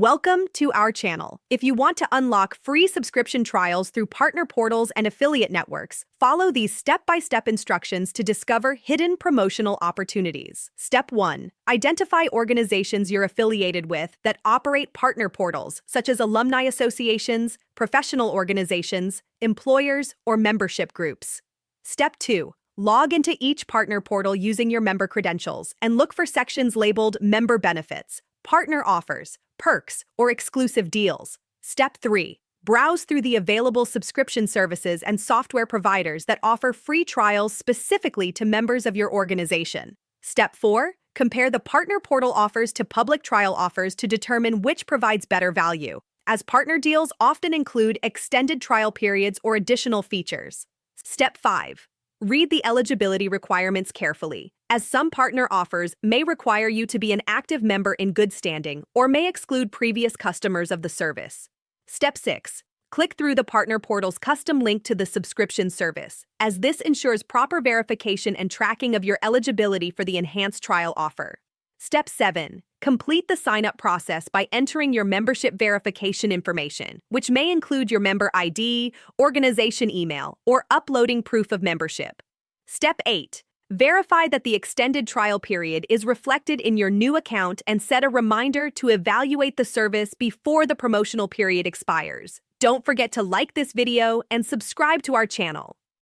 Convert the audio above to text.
Welcome to our channel. If you want to unlock free subscription trials through partner portals and affiliate networks, follow these step-by-step instructions to discover hidden promotional opportunities. Step 1. Identify organizations you're affiliated with that operate partner portals, such as alumni associations, professional organizations, employers, or membership groups. Step 2. Log into each partner portal using your member credentials and look for sections labeled Member Benefits, Partner Offers, Perks, or Exclusive Deals. Step 3. Browse through the available subscription services and software providers that offer free trials specifically to members of your organization. Step 4. Compare the partner portal offers to public trial offers to determine which provides better value, as partner deals often include extended trial periods or additional features. Step 5. Read the eligibility requirements carefully, as some partner offers may require you to be an active member in good standing or may exclude previous customers of the service. Step 6. Click through the partner portal's custom link to the subscription service, as this ensures proper verification and tracking of your eligibility for the enhanced trial offer. Step 7. Complete the sign-up process by entering your membership verification information, which may include your member ID, organization email, or uploading proof of membership. Step 8. Verify that the extended trial period is reflected in your new account and set a reminder to evaluate the service before the promotional period expires. Don't forget to like this video and subscribe to our channel.